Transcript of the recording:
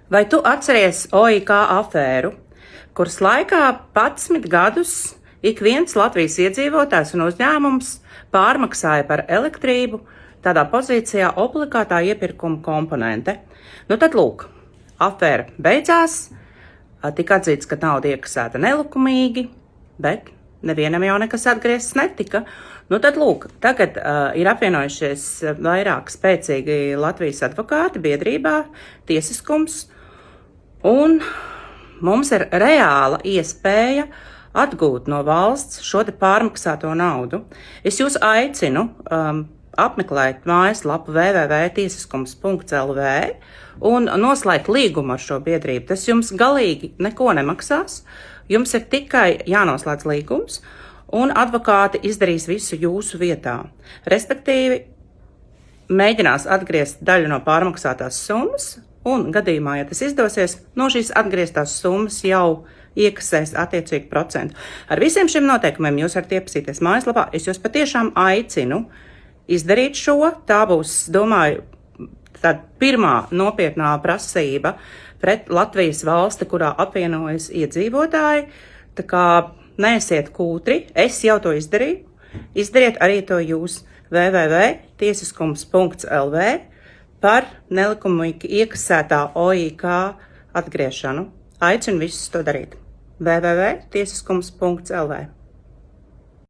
Vai tu atceries OIK afēru, kuras laikā 11 gadus ik viens Latvijas iedzīvotājs un uzņēmums pārmaksāja par elektrību tādā pozīcijā obligātā iepirkuma komponente? Nu tad lūk, afēra beidzās, tika atzīts, ka nauda iekasēta nelikumīgi, bet nevienam jau nekas atgriezts netika. Nu tad lūk, tagad ir apvienojušies vairāk spēcīgi Latvijas advokāti biedrībā, tiesiskums, un mums ir reāla iespēja atgūt no valsts šo te pārmaksāto naudu. Es jūs aicinu apmeklēt mājaslapu www.tiesiskums.lv un noslēgt līgumu ar šo biedrību. Tas jums galīgi neko nemaksās, jums ir tikai jānoslēdz līgums, un advokāti izdarīs visu jūsu vietā. Respektīvi, mēģinās atgriezt daļu no pārmaksātās summas, un gadījumā, ja tas izdosies, no šīs atgrieztās summas jau iekasēs attiecīgi procentu. Ar visiem šiem noteikumiem jūs varat iepazīties mājaslapā. Es jūs patiešām aicinu izdarīt šo. Tā būs, domāju, tāda pirmā nopietnā prasība pret Latvijas valsti, kurā apvienojas iedzīvotāji. Tā kā neesiet kūtri, es jau to izdarīju. Izdariet arī to jūs www.tiesiskums.lv par nelikumīgi iekasētā OIK atgriešanu. Aicinu visus to darīt. www.tiesiskums.lv